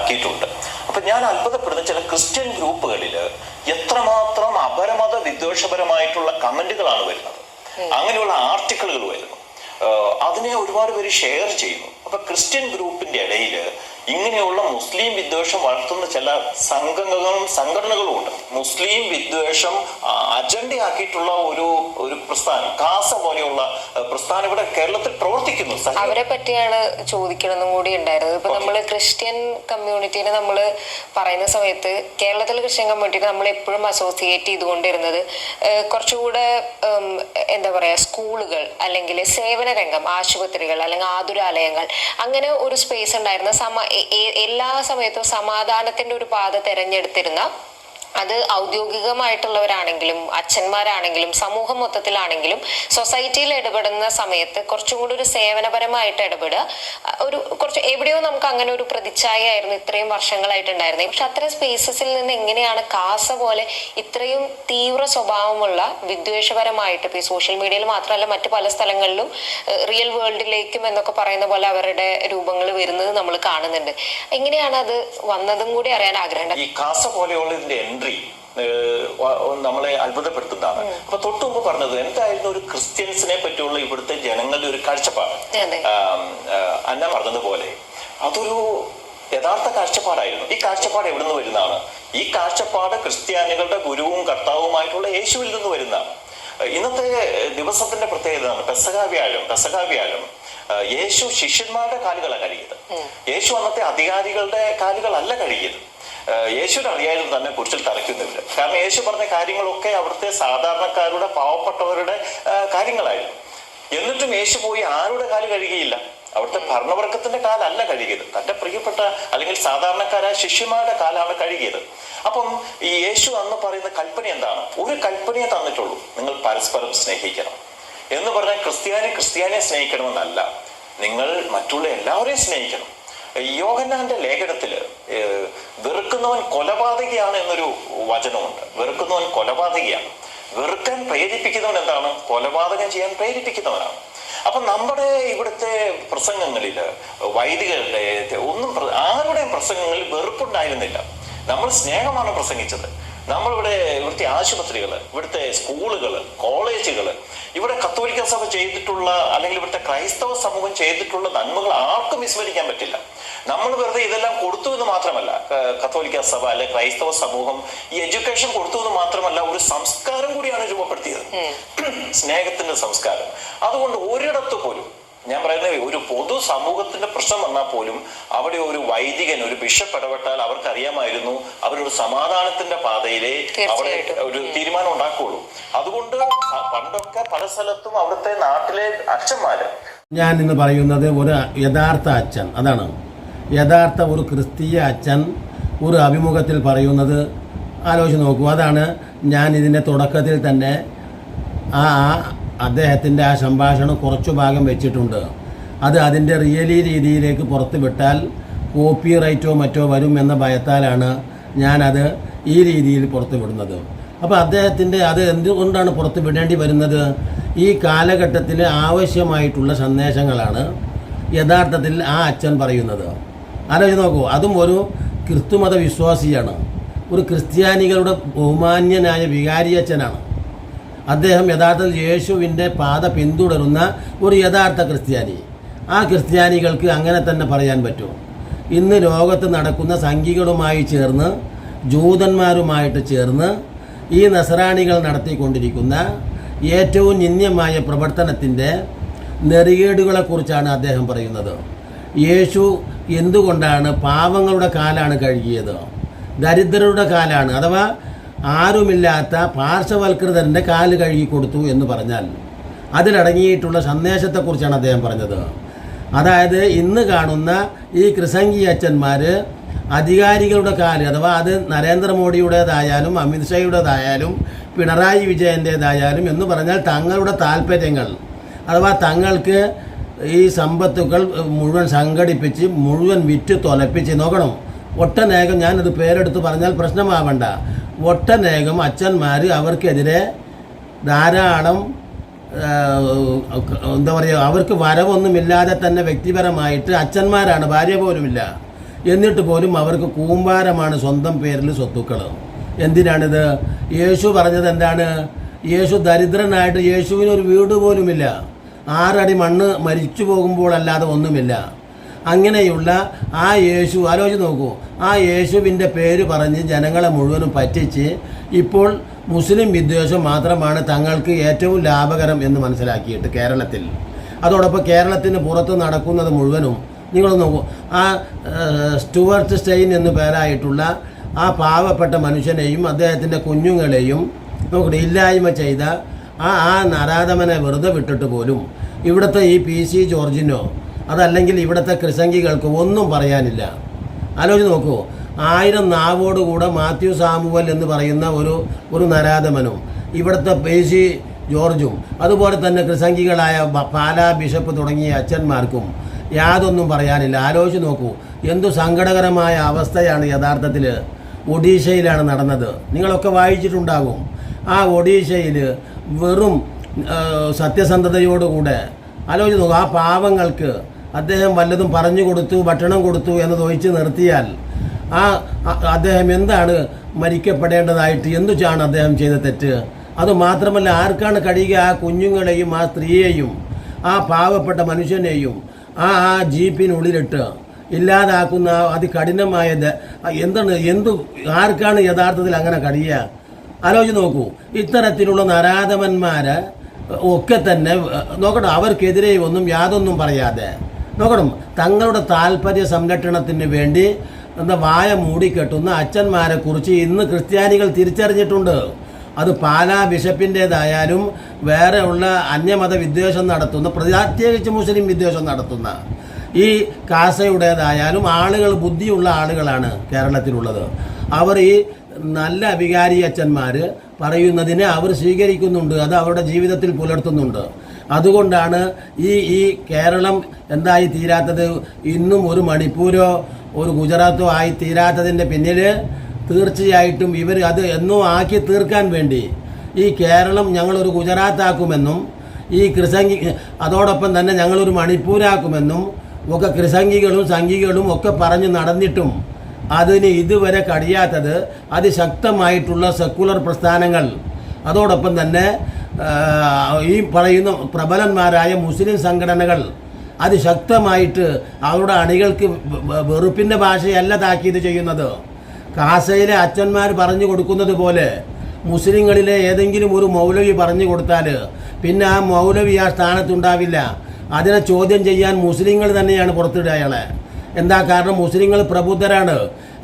ആക്കിയിട്ടുണ്ട്. അപ്പൊ ഞാൻ അത്ഭുതപ്പെടുന്ന ചില ക്രിസ്ത്യൻ ഗ്രൂപ്പുകളിൽ എത്രമാത്രം അപരമത വിദ്വേഷപരമായിട്ടുള്ള കമന്റുകളാണ് വരുന്നത്, അങ്ങനെയുള്ള ആർട്ടിക്കിളുകൾ വരുന്നു, അതിനെ ഒരുപാട് പേര് ഷെയർ ചെയ്യുന്നു. അപ്പൊ ക്രിസ്ത്യൻ ഗ്രൂപ്പിന്റെ ഇടയിൽ ഇങ്ങനെയുള്ള മുസ്ലിം വിദ്വേഷം വളർത്തുന്ന ചില സംഘടനകളും ഉണ്ട്. മുസ്ലിം വിദ്വേഷം അജണ്ടയാക്കിയിട്ടുള്ള ഒരു പ്രസ്ഥാനം, കാസ പോലെയുള്ള പ്രസ്ഥാനം ഇവിടെ കേരളത്തിൽ പ്രവർത്തിക്കുന്നു. അവരെ പറ്റിയാണ് ചോദിക്കണമെന്നും കൂടി ഉണ്ടായിരുന്നത്. ഇപ്പൊ നമ്മള് ക്രിസ്ത്യൻ കമ്മ്യൂണിറ്റീനെ നമ്മൾ പറയുന്ന സമയത്ത് കേരളത്തിലെ ക്രിസ്ത്യൻ കമ്മ്യൂണിറ്റീനെ നമ്മൾ എപ്പോഴും അസോസിയേറ്റ് ചെയ്തുകൊണ്ടിരുന്നത് കുറച്ചുകൂടെ എന്താ പറയാ, സ്കൂളുകൾ അല്ലെങ്കിൽ സേവന രംഗം, ആശുപത്രികൾ അല്ലെങ്കിൽ ആതുരാലയങ്ങൾ, അങ്ങനെ ഒരു സ്പേസ് ഉണ്ടായിരുന്ന എല്ലാ സമയത്തും സമാധാനത്തിന്റെ ഒരു പാത തെരഞ്ഞെടുത്തിരുന്ന, അത് ഔദ്യോഗികമായിട്ടുള്ളവരാണെങ്കിലും അച്ഛന്മാരാണെങ്കിലും സമൂഹം മൊത്തത്തിലാണെങ്കിലും സൊസൈറ്റിയിൽ ഇടപെടുന്ന സമയത്ത് കുറച്ചും കൂടി ഒരു സേവനപരമായിട്ട് ഇടപെടുക, കുറച്ച് എവിടെയോ നമുക്ക് അങ്ങനെ ഒരു പ്രതിച്ഛായ ഇത്രയും വർഷങ്ങളായിട്ടുണ്ടായിരുന്നത്. പക്ഷെ അത്തരം സ്പേസസിൽ നിന്ന് എങ്ങനെയാണ് കാസ പോലെ ഇത്രയും തീവ്ര സ്വഭാവമുള്ള വിദ്വേഷപരമായിട്ട് ഇപ്പൊ ഈ സോഷ്യൽ മീഡിയയിൽ മാത്രമല്ല മറ്റു പല സ്ഥലങ്ങളിലും റിയൽ വേൾഡിലേക്കും എന്നൊക്കെ പറയുന്ന പോലെ അവരുടെ രൂപങ്ങൾ വരുന്നത് നമ്മൾ കാണുന്നുണ്ട്. എങ്ങനെയാണ് അത് വന്നതും കൂടി അറിയാൻ ആഗ്രഹമുണ്ട്. ഈ കാസ പോലെയുള്ള ഇതിന്റെ എൻട്രി നമ്മളെ അത്ഭുതപ്പെടുത്തുന്നതാണ്. അപ്പൊ തൊട്ടു മുമ്പ് പറഞ്ഞത് എന്തായിരുന്നു ഒരു ക്രിസ്ത്യൻസിനെ പറ്റിയുള്ള ഇവിടുത്തെ ജനങ്ങളുടെ ഒരു കാഴ്ചപ്പാട്. അന്ന പറഞ്ഞതുപോലെ അതൊരു യഥാർത്ഥ കാഴ്ചപ്പാടായിരുന്നു. ഈ കാഴ്ചപ്പാട് എവിടെ നിന്ന് വരുന്നതാണ്? ഈ കാഴ്ചപ്പാട് ക്രിസ്ത്യാനികളുടെ ഗുരുവും കർത്താവുമായിട്ടുള്ള യേശുവിൽ നിന്ന് വരുന്നതാണ്. ഇന്നത്തെ ദിവസത്തിന്റെ പ്രത്യേകതയാണ് പെസഹ വ്യാഴം. യേശു ശിഷ്യന്മാരുടെ കാലുകളാണ് കഴുകിയത്. യേശു അന്നത്തെ അധികാരികളുടെ കാലുകളല്ല കഴുകിയത്. യേശുവിന് അറിയായിരുന്നു തന്നെ കുരിശിൽ തറയ്ക്കുന്നില്ല. കാരണം യേശു പറഞ്ഞ കാര്യങ്ങളൊക്കെ അവിടുത്തെ സാധാരണക്കാരുടെ, പാവപ്പെട്ടവരുടെ കാര്യങ്ങളായിരുന്നു. എന്നിട്ടും യേശു പോയി ആരുടെ കാല് കഴുകിയില്ല. അവിടുത്തെ ഭരണവർഗത്തിന്റെ കാലല്ല കഴുകിയത്, തന്റെ പ്രിയപ്പെട്ട അല്ലെങ്കിൽ സാധാരണക്കാരായ ശിഷ്യന്മാരുടെ കാലാണ് കഴുകിയത്. അപ്പം ഈ യേശു അന്ന് പറയുന്ന കൽപ്പന എന്താണ്? ഒരു കൽപ്പനയെ തന്നിട്ടുള്ളൂ, നിങ്ങൾ പരസ്പരം സ്നേഹിക്കണം എന്ന് പറഞ്ഞാൽ ക്രിസ്ത്യാനിയെ സ്നേഹിക്കണമെന്നല്ല, നിങ്ങൾ മറ്റുള്ള എല്ലാവരെയും സ്നേഹിക്കണം. യോഹന്നാന്റെ ലേഖനത്തില് വെറുക്കുന്നവൻ കൊലപാതകയാണ് എന്നൊരു വചനമുണ്ട്. വെറുക്കുന്നവൻ കൊലപാതകയാണ്. വെറുക്കാൻ പ്രേരിപ്പിക്കുന്നവൻ എന്താണ്? കൊലപാതകം ചെയ്യാൻ പ്രേരിപ്പിക്കുന്നവനാണ്. അപ്പൊ നമ്മുടെ ഇവിടുത്തെ പ്രസംഗങ്ങളിൽ വൈദികരുടെ ആരുടെയും പ്രസംഗങ്ങളിൽ വെറുപ്പുണ്ടായിരുന്നില്ല. നമ്മൾ സ്നേഹമാണ് പ്രസംഗിച്ചത്. ഇവിടുത്തെ ആശുപത്രികൾ, ഇവിടുത്തെ സ്കൂളുകൾ, കോളേജുകൾ, ഇവിടെ കത്തോലിക്ക സഭ ചെയ്തിട്ടുള്ള അല്ലെങ്കിൽ ഇവിടുത്തെ ക്രൈസ്തവ സമൂഹം ചെയ്തിട്ടുള്ള നന്മകൾ ആർക്കും വിസ്മരിക്കാൻ പറ്റില്ല. നമ്മൾ വെറുതെ ഇതെല്ലാം കൊടുത്തു എന്ന് മാത്രമല്ല, കത്തോലിക്ക സഭ അല്ലെ ക്രൈസ്തവ സമൂഹം ഈ എഡ്യൂക്കേഷൻ കൊടുത്തു എന്ന് മാത്രമല്ല, ഒരു സംസ്കാരം കൂടിയാണ് രൂപപ്പെടുത്തിയത്, സ്നേഹത്തിന്റെ സംസ്കാരം. അതുകൊണ്ട് ഒരിടത്ത് പോലും ഞാൻ പറയുന്നത്, ഒരു പൊതു സമൂഹത്തിന്റെ പ്രശ്നം വന്നാൽ പോലും അവിടെ ഒരു വൈദികൻ, ഒരു ബിഷപ്പ് ഇടപെട്ടാൽ അവർക്കറിയാമായിരുന്നു അവരൊരു സമാധാനത്തിന്റെ പാതയിലെ അവിടെ ഒരു തീരുമാനം ഉണ്ടാക്കുകയുള്ളൂ. അതുകൊണ്ട് പണ്ടൊക്കെ പല സ്ഥലത്തും അവിടുത്തെ നാട്ടിലെ അച്ഛന്മാര്, ഞാൻ ഇന്ന് പറയുന്നത് ഒരു യഥാർത്ഥ അച്ഛൻ, അതാണ് യഥാർത്ഥ ഒരു ക്രിസ്തീയ അച്ഛൻ ഒരു അഭിമുഖത്തിൽ പറയുന്നത് ആലോചിച്ച് നോക്കൂ. അതാണ് ഞാൻ ഇതിൻ്റെ തുടക്കത്തിൽ തന്നെ അദ്ദേഹത്തിൻ്റെ ആ സംഭാഷണം കുറച്ചു ഭാഗം വെച്ചിട്ടുണ്ട്. അത് അതിൻ്റെ രീതിയിലേക്ക് പുറത്തു വിട്ടാൽ കോപ്പി റൈറ്റോ മറ്റോ വരും എന്ന ഭയത്താലാണ് ഞാനത് ഈ രീതിയിൽ പുറത്തു വിടുന്നത്. അപ്പോൾ അദ്ദേഹത്തിൻ്റെ അത് എന്തുകൊണ്ടാണ് പുറത്തു വിടേണ്ടി വരുന്നത്? ഈ കാലഘട്ടത്തിൽ ആവശ്യമായിട്ടുള്ള സന്ദേശങ്ങളാണ് യഥാർത്ഥത്തിൽ ആ അച്ഛൻ പറയുന്നത്. ആലോചിച്ച് നോക്കൂ, അതും ഒരു ക്രിസ്തുമത വിശ്വാസിയാണ്, ഒരു ക്രിസ്ത്യാനികളുടെ ബഹുമാന്യനായ വികാരി അച്ഛനാണ് അദ്ദേഹം. യഥാർത്ഥത്തിൽ യേശുവിൻ്റെ പാത പിന്തുടരുന്ന ഒരു യഥാർത്ഥ ക്രിസ്ത്യാനി. ആ ക്രിസ്ത്യാനികൾക്ക് അങ്ങനെ തന്നെ പറയാൻ പറ്റും. ഇന്ന് ലോകത്ത് നടക്കുന്ന സംഘികളുമായി ചേർന്ന്, ജൂതന്മാരുമായിട്ട് ചേർന്ന് ഈ നസറാണികൾ നടത്തിക്കൊണ്ടിരിക്കുന്ന ഏറ്റവും നിന്ദ്യമായ പ്രവർത്തനത്തിൻ്റെ നെറികേടുകളെക്കുറിച്ചാണ് അദ്ദേഹം പറയുന്നത്. യേശു എന്തുകൊണ്ടാണ് പാവങ്ങളുടെ കാലാണ് കഴുകിയത്? ദരിദ്രരുടെ കാലാണ്, അഥവാ ആരുമില്ലാത്ത പാർശ്വവൽകൃതൻ്റെ കാല് കഴുകി കൊടുത്തു എന്ന് പറഞ്ഞാൽ അതിലടങ്ങിയിട്ടുള്ള സന്ദേശത്തെക്കുറിച്ചാണ് അദ്ദേഹം പറഞ്ഞത്. അതായത് ഇന്ന് കാണുന്ന ഈ ക്രിസംഗി അച്ഛന്മാർ അധികാരികളുടെ കാല്, അഥവാ അത് നരേന്ദ്രമോദിയുടേതായാലും അമിത്ഷായുടേതായാലും പിണറായി വിജയൻ്റേതായാലും എന്ന് പറഞ്ഞാൽ തങ്ങളുടെ താല്പര്യങ്ങൾ, അഥവാ തങ്ങൾക്ക് ഈ സമ്പത്തുകൾ മുഴുവൻ സംഘടിപ്പിച്ച് മുഴുവൻ വിറ്റ് തൊലപ്പിച്ച് നോക്കണം. ഒട്ടനേകം, ഞാനത് പേരെടുത്ത് പറഞ്ഞാൽ പ്രശ്നമാവണ്ട, ഒട്ടനേകം അച്ഛന്മാർ അവർക്കെതിരെ ധാരാളം എന്താ പറയുക, അവർക്ക് വരവൊന്നുമില്ലാതെ തന്നെ വ്യക്തിപരമായിട്ട് അച്ഛന്മാരാണ്, ഭാര്യ പോലുമില്ല, എന്നിട്ട് പോലും അവർക്ക് കൂമ്പാരമാണ് സ്വന്തം പേരിൽ സ്വത്തുക്കൾ. എന്തിനാണിത്? യേശു പറഞ്ഞത് എന്താണ്? യേശു ദരിദ്രനായിട്ട് യേശുവിനൊരു വീട് പോലുമില്ല, 6 അടി മണ്ണ് മരിച്ചു പോകുമ്പോൾ അല്ലാതെ ഒന്നുമില്ല. അങ്ങനെയുള്ള ആ യേശു, ആലോചിച്ച് നോക്കൂ, ആ യേശുവിൻ്റെ പേര് പറഞ്ഞ് ജനങ്ങളെ മുഴുവനും പറ്റിച്ച് ഇപ്പോൾ മുസ്ലിം വിദ്വേഷം മാത്രമാണ് തങ്ങൾക്ക് ഏറ്റവും ലാഭകരം എന്ന് മനസ്സിലാക്കിയിട്ട് കേരളത്തിൽ. അതോടൊപ്പം കേരളത്തിന് പുറത്ത് നടക്കുന്നത് മുഴുവനും നിങ്ങൾ നോക്കൂ. ആ സ്റ്റുവർട്ട് സ്റ്റെയിൻ എന്നു പേരായിട്ടുള്ള ആ പാവപ്പെട്ട മനുഷ്യനെയും അദ്ദേഹത്തിൻ്റെ കുഞ്ഞുങ്ങളെയും നോക്കട്ടെ ഇല്ലായ്മ ചെയ്ത ആ നരാധമനെ വെറുതെ വിട്ടിട്ട് പോലും ഇവിടുത്തെ ഈ PC ജോർജിനോ അതല്ലെങ്കിൽ ഇവിടുത്തെ ക്രിസംഗികൾക്ക് ഒന്നും പറയാനില്ല. ആലോചിച്ച് നോക്കൂ, 1000 നാവോടുകൂടെ മാത്യു സാമുവൽ എന്ന് പറയുന്ന ഒരു നരാധമനും ഇവിടുത്തെ PC ജോർജും അതുപോലെ തന്നെ ക്രിസംഗികളായ പാലാ ബിഷപ്പ് തുടങ്ങിയ അച്ഛന്മാർക്കും യാതൊന്നും പറയാനില്ല. ആലോചിച്ച് നോക്കൂ, എന്തു സങ്കടകരമായ അവസ്ഥയാണ് യഥാർത്ഥത്തിൽ ഒഡീഷയിലാണ് നടന്നത്. നിങ്ങളൊക്കെ വായിച്ചിട്ടുണ്ടാകും. ആ ഒഡീഷയിൽ വെറും സത്യസന്ധതയോടുകൂടെ ആലോചിച്ച് നോക്കൂ, ആ പാവങ്ങൾക്ക് അദ്ദേഹം വല്ലതും പറഞ്ഞു കൊടുത്തു, ഭക്ഷണം കൊടുത്തു എന്ന് ഒഴിച്ച് നിർത്തിയാൽ അദ്ദേഹം എന്താണ് മരിക്കപ്പെടേണ്ടതായിട്ട് എന്തുചാണ് അദ്ദേഹം ചെയ്ത തെറ്റ്? അതുമാത്രമല്ല, ആർക്കാണ് കഴിയുക? ആ കുഞ്ഞുങ്ങളെയും ആ സ്ത്രീയെയും ആ പാവപ്പെട്ട മനുഷ്യനെയും ആ ജീപ്പിനുള്ളിലിട്ട് ഇല്ലാതാക്കുന്ന അതികഠിനമായ ആർക്കാണ് യഥാർത്ഥത്തിൽ അങ്ങനെ കഴിയുക? ആലോചിച്ച് നോക്കൂ. ഇത്തരത്തിലുള്ള നരാധമന്മാരെ ഒക്കെ തന്നെ നോക്കണം, അവർക്കെതിരെ യാതൊന്നും പറയാതെ നോക്കണം, തങ്ങളുടെ താല്പര്യ സംരക്ഷണത്തിന് വേണ്ടി വായ മൂടിക്കെട്ടുന്ന അച്ഛന്മാരെ കുറിച്ച് ഇന്ന് ക്രിസ്ത്യാനികൾ തിരിച്ചറിഞ്ഞിട്ടുണ്ട്. അത് പാലാ ബിഷപ്പിൻ്റേതായാലും വേറെ ഉള്ള അന്യമത വിദ്വേഷം നടത്തുന്ന, പ്രത്യേകിച്ച് മുസ്ലിം വിദ്വേഷം നടത്തുന്ന ഈ കാസയുടേതായാലും ആളുകൾ, ബുദ്ധിയുള്ള ആളുകളാണ് കേരളത്തിലുള്ളത്. അവർ ഈ നല്ല വികാരി അച്ഛന്മാർ പറയുന്നതിനെ അവർ സ്വീകരിക്കുന്നുണ്ട്, അത് അവരുടെ ജീവിതത്തിൽ പുലർത്തുന്നുണ്ട്. അതുകൊണ്ടാണ് ഈ കേരളം എന്തായി തീരാത്തത്? ഇന്നും ഒരു മണിപ്പൂരോ ഒരു ഗുജറാത്തോ ആയി തീരാത്തതിൻ്റെ പിന്നിൽ തീർച്ചയായിട്ടും ഇവർ അത് എന്നോ ആക്കി തീർക്കാൻ വേണ്ടി ഈ കേരളം ഞങ്ങളൊരു ഗുജറാത്താക്കുമെന്നും ഈ അതോടൊപ്പം തന്നെ ഞങ്ങളൊരു മണിപ്പൂരാക്കുമെന്നും ഒക്കെ ക്രിസംഗികളും സംഘികളും ഒക്കെ പറഞ്ഞ് നടന്നിട്ടും അതിന് ഇതുവരെ കഴിയാത്തത് അതിശക്തമായിട്ടുള്ള സെക്കുലർ പ്രസ്ഥാനങ്ങൾ, അതോടൊപ്പം തന്നെ ഈ പറയുന്ന പ്രബലന്മാരായ മുസ്ലിം സംഘടനകൾ അതിശക്തമായിട്ട് അവരുടെ അണികൾക്ക് വെറുപ്പിൻ്റെ ഭാഷയല്ല താക്കീത് ചെയ്യുന്നത്. കാസയിലെ അച്ഛന്മാർ പറഞ്ഞു കൊടുക്കുന്നത് പോലെ മുസ്ലിങ്ങളിലെ ഏതെങ്കിലും ഒരു മൗലവി പറഞ്ഞു കൊടുത്താൽ പിന്നെ ആ മൗലവി ആ സ്ഥാനത്തുണ്ടാവില്ല. അതിനെ ചോദ്യം ചെയ്യാൻ മുസ്ലിങ്ങൾ തന്നെയാണ് പുറത്തിടുക അയാളെ. എന്താ കാരണം? മുസ്ലിങ്ങൾ പ്രബുദ്ധരാണ്.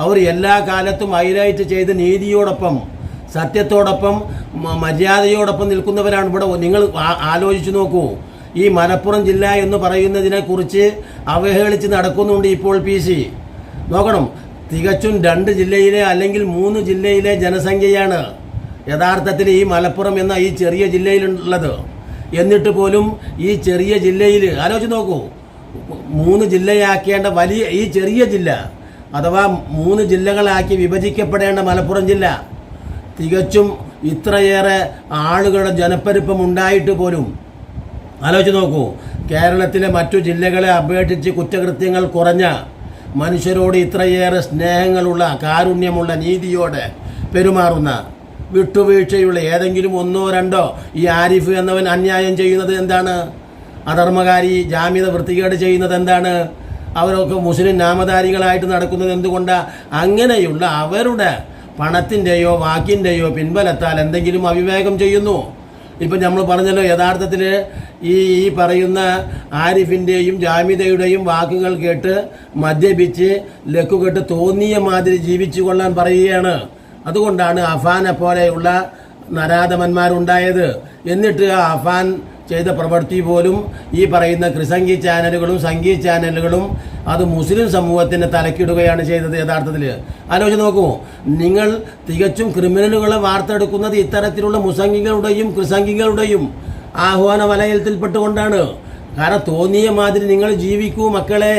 അവർ എല്ലാ കാലത്തും ഹൈലൈറ്റ് ചെയ്ത് നീതിയോടൊപ്പം സത്യത്തോടൊപ്പം മര്യാദയോടൊപ്പം നിൽക്കുന്നവരാണ് ഇവിടെ. നിങ്ങൾ ആലോചിച്ച് നോക്കൂ, ഈ മലപ്പുറം ജില്ല എന്ന് പറയുന്നതിനെക്കുറിച്ച് അവഹേളിച്ച് നടക്കുന്നുണ്ട് ഇപ്പോൾ PC. നോക്കണം, തികച്ചും 2 ജില്ലയിലെ അല്ലെങ്കിൽ 3 ജില്ലയിലെ ജനസംഖ്യയാണ് യഥാർത്ഥത്തിൽ ഈ മലപ്പുറം എന്ന ഈ ചെറിയ ജില്ലയിലുള്ളത്. എന്നിട്ട് പോലും ഈ ചെറിയ ജില്ലയിൽ ആലോചിച്ച് നോക്കൂ, 3 ജില്ലയാക്കേണ്ട വലിയ ഈ ചെറിയ ജില്ല അഥവാ 3 ജില്ലകളാക്കി വിഭജിക്കപ്പെടേണ്ട മലപ്പുറം ജില്ല തികച്ചും ഇത്രയേറെ ആളുകളുടെ ജനപ്പെരുപ്പം ഉണ്ടായിട്ട് പോലും ആലോചിച്ച് നോക്കൂ, കേരളത്തിലെ മറ്റു ജില്ലകളെ അപേക്ഷിച്ച് കുറ്റകൃത്യങ്ങൾ കുറഞ്ഞ, മനുഷ്യരോട് ഇത്രയേറെ സ്നേഹങ്ങളുള്ള, കാരുണ്യമുള്ള, നീതിയോടെ പെരുമാറുന്ന, വിട്ടുവീഴ്ചയുള്ള ഏതെങ്കിലും 1ഓ 2ഓ ഈ ആരിഫ് എന്നവൻ അന്യായം ചെയ്യുന്നത് എന്താണ്? അധർമ്മകാരി ജാമ്യത വൃത്തികേട് ചെയ്യുന്നത് എന്താണ്? അവരൊക്കെ മുസ്ലിം നാമധാരികളായിട്ട് നടക്കുന്നത് എന്തുകൊണ്ടാണ്? അങ്ങനെയുള്ള അവരുടെ പണത്തിൻ്റെയോ വാക്കിൻ്റെയോ പിൻബലത്താൽ എന്തെങ്കിലും അവിവേകം ചെയ്യുന്നു. ഇപ്പം നമ്മൾ പറഞ്ഞല്ലോ, യഥാർത്ഥത്തിൽ ഈ പറയുന്ന ആരിഫിൻ്റെയും ജാമിദയുടെയും വാക്കുകൾ കേട്ട് മദ്യപിച്ച് ലക്കുകെട്ട് തോന്നിയ മാതിരി ജീവിച്ചു കൊള്ളാൻ പറയുകയാണ്. അതുകൊണ്ടാണ് അഫാനെ പോലെയുള്ള നരാധമന്മാരുണ്ടായത്. എന്നിട്ട് ആ അഫാൻ ചെയ്ത പ്രവൃത്തി പോലും ഈ പറയുന്ന ക്രിസംഗി ചാനലുകളും സംഗീത ചാനലുകളും അത് മുസ്ലിം സമൂഹത്തിന് തലക്കിടുകയാണ് ചെയ്തത്. യഥാർത്ഥത്തിൽ ആലോചിച്ച് നോക്കൂ, നിങ്ങൾ തികച്ചും ക്രിമിനലുകളെ വാർത്തെടുക്കുന്നത് ഇത്തരത്തിലുള്ള മുസംഗികളുടെയും ക്രിസംഗികളുടെയും ആഹ്വാന വലയത്തിൽപ്പെട്ടുകൊണ്ടാണ്. കാരണം തോന്നിയ മാതിരി നിങ്ങൾ ജീവിക്കൂ മക്കളെ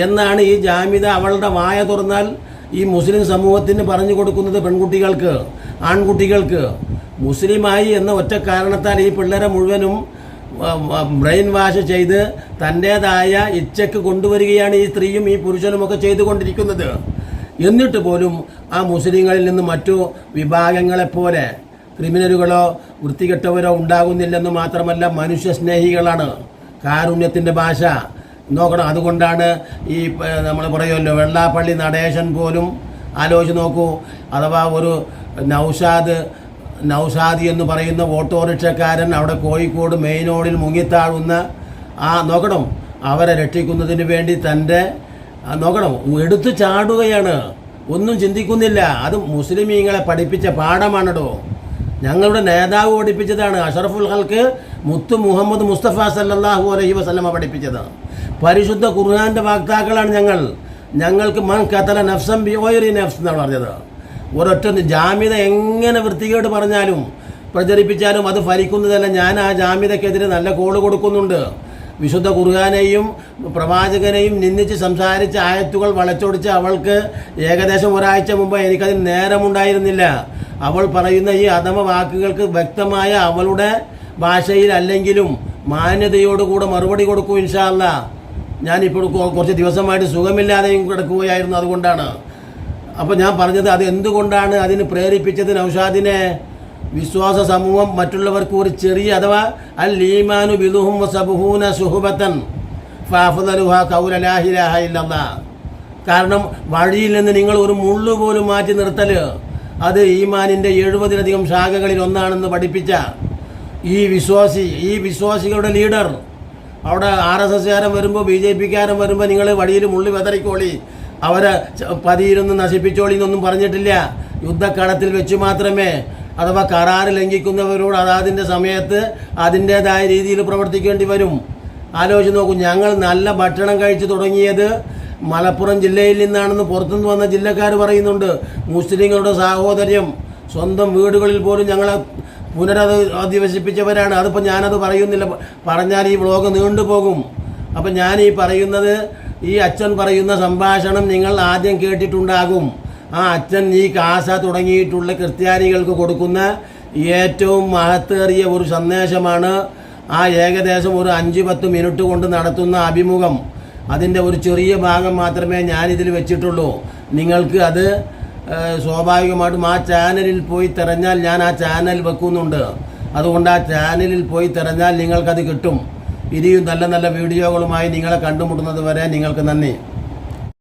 എന്നാണ് ഈ ജാമിദ അവളുടെ വായ തുറന്നാൽ ഈ മുസ്ലിം സമൂഹത്തിന് പറഞ്ഞു കൊടുക്കുന്നത്. പെൺകുട്ടികൾക്ക്, ആൺകുട്ടികൾക്ക് മുസ്ലിമായി എന്ന ഒറ്റ കാരണത്താൽ ഈ പിള്ളേരെ മുഴുവനും ബ്രെയിൻ വാഷ് ചെയ്ത് തൻ്റേതായ ഇച്ഛയ്ക്ക് കൊണ്ടുവരികയാണ് ഈ സ്ത്രീയും ഈ പുരുഷനുമൊക്കെ ചെയ്തുകൊണ്ടിരിക്കുന്നത്. എന്നിട്ട് പോലും ആ മുസ്ലിങ്ങളിൽ നിന്ന് മറ്റു വിഭാഗങ്ങളെപ്പോലെ ക്രിമിനലുകളോ വൃത്തികെട്ടവരോ ഉണ്ടാകുന്നില്ലെന്ന് മാത്രമല്ല, മനുഷ്യസ്നേഹികളാണ്. കാരുണ്യത്തിൻ്റെ ഭാഷ നോക്കണം. അതുകൊണ്ടാണ് ഈ നമ്മൾ പറയുമല്ലോ, വെള്ളാപ്പള്ളി നടേശൻ പോലും ആലോചിച്ച് നോക്കൂ. അഥവാ ഒരു നൗഷാദി എന്ന് പറയുന്ന ഓട്ടോറിക്ഷക്കാരൻ അവിടെ കോഴിക്കോട് മെയിൻ റോഡിൽ മുങ്ങിത്താഴുന്ന നോക്കണം, അവരെ രക്ഷിക്കുന്നതിന് വേണ്ടി തൻ്റെ നോക്കണം എടുത്തു ചാടുകയാണ്. ഒന്നും ചിന്തിക്കുന്നില്ല. അത് മുസ്ലിമീങ്ങളെ പഠിപ്പിച്ച പാഠമാണല്ലോ. ഞങ്ങളുടെ നേതാവ് പഠിപ്പിച്ചതാണ്. അഷറഫുൽ ഹൽക്ക് മുത്തു മുഹമ്മദ് മുസ്തഫ സല്ലല്ലാഹു അലൈഹി വസല്ലമ പഠിപ്പിച്ചത്. പരിശുദ്ധ ഖുർആന്റെ വാക്താക്കളാണ് ഞങ്ങൾ. ഞങ്ങൾക്ക് മൻ ഖതല നഫ്സൻ ബിഗൈരി നഫ്സ് എന്നാണ് പറഞ്ഞത്. ഒരൊറ്റ ജാമ്യത എങ്ങനെ വൃത്തികേട് പറഞ്ഞാലും പ്രചരിപ്പിച്ചാലും അത് ഫലിക്കുന്നതല്ല. ഞാൻ ആ ജാമ്യതക്കെതിരെ നല്ല കോള് കൊടുക്കുന്നുണ്ട്. വിശുദ്ധ ഖുർആനെയും പ്രവാചകനെയും നിന്ദിച്ച് സംസാരിച്ച ആയത്തുകൾ വളച്ചൊടിച്ച് അവൾക്ക് ഏകദേശം ഒരാഴ്ച മുമ്പ് എനിക്കതിന് നേരമുണ്ടായിരുന്നില്ല. അവൾ പറയുന്ന ഈ അധമ വാക്കുകൾക്ക് വ്യക്തമായ അവളുടെ ഭാഷയിൽ അല്ലെങ്കിലും മാന്യതയോടുകൂടെ മറുപടി കൊടുക്കും ഇൻഷാ അല്ലാഹ്. ഞാനിപ്പോൾ കുറച്ച് ദിവസമായിട്ട് സുഖമില്ലാതെയും കിടക്കുകയായിരുന്നു. അതുകൊണ്ടാണ് അപ്പോൾ ഞാൻ പറഞ്ഞത് അത് എന്തുകൊണ്ടാണ് അതിന് പ്രേരിപ്പിച്ചത് നൗഷാദിനെ. വിശ്വാസ സമൂഹം മറ്റുള്ളവർക്ക് ഒരു ചെറിയ അഥവാ അൽ ഈമാനു ബിദുഹും വസബൂന സുഹബത്തൻ ഫഅഫ്ദലുഹാ ഖൗല ലാ ഇലാഹ ഇല്ലല്ലാഹ്. കാരണം വഴിയിൽ നിന്ന് നിങ്ങൾ ഒരു മുള്ളു പോലും മാറ്റി നിർത്തൽ അത് ഈമാനിൻ്റെ 70-ലധികം ശാഖകളിൽ ഒന്നാണെന്ന് പഠിപ്പിച്ച ഈ വിശ്വാസികളുടെ ലീഡർ അവിടെ RSSകാരൻ വരുമ്പോൾ BJPക്കാരൻ വരുമ്പോൾ നിങ്ങൾ വഴിയിൽ മുള്ളി വെതറിക്കോളി, അവരെ പതിയിരുന്ന് നശിപ്പിച്ചോളി എന്നൊന്നും പറഞ്ഞിട്ടില്ല. യുദ്ധക്കളത്തിൽ വെച്ച് മാത്രമേ, അഥവാ കരാറ് ലംഘിക്കുന്നവരോട് അതാതിൻ്റെ സമയത്ത് അതിൻ്റേതായ രീതിയിൽ പ്രവർത്തിക്കേണ്ടി വരും. ആലോചിച്ച് നോക്കൂ. ഞങ്ങൾ നല്ല ഭക്ഷണം കഴിച്ചു തുടങ്ങിയത് മലപ്പുറം ജില്ലയിൽ നിന്നാണെന്ന് പുറത്തുനിന്ന് വന്ന ജില്ലക്കാർ പറയുന്നുണ്ട്. മുസ്ലിങ്ങളുടെ സാഹോദര്യം സ്വന്തം വീടുകളിൽ പോലും ഞങ്ങളെ പുനരധിവസിപ്പിച്ചവരാണ്. അതിപ്പോൾ ഞാനത് പറയുന്നില്ല, പറഞ്ഞാൽ ഈ വ്ളോഗ് നീണ്ടുപോകും. അപ്പം ഞാൻ ഈ പറയുന്നത്, ഈ അച്ഛൻ പറയുന്ന സംഭാഷണം നിങ്ങൾ ആദ്യം കേട്ടിട്ടുണ്ടാകും. ആ അച്ഛൻ ഈ കാസ തുടങ്ങിയിട്ടുള്ള ക്രിസ്ത്യാനികൾക്ക് കൊടുക്കുന്ന ഏറ്റവും മഹത്തേറിയ ഒരു സന്ദേശമാണ്. ആ ഏകദേശം ഒരു 5-10 മിനിറ്റ് കൊണ്ട് നടത്തുന്ന അഭിമുഖം, അതിൻ്റെ ഒരു ചെറിയ ഭാഗം മാത്രമേ ഞാനിതിൽ വെച്ചിട്ടുള്ളൂ. നിങ്ങൾക്ക് അത് സ്വാഭാവികമായിട്ടും ആ ചാനലിൽ പോയി തിരഞ്ഞാൽ, ഞാൻ ആ ചാനൽ വെക്കുന്നുണ്ട്. അതുകൊണ്ട് ആ ചാനലിൽ പോയി തിരഞ്ഞാൽ നിങ്ങൾക്കത് കിട്ടും. ഇനിയും നല്ല നല്ല വീഡിയോകളുമായി നിങ്ങളെ കണ്ടുമുട്ടുന്നത് വരെ നിങ്ങൾക്ക് നന്ദി.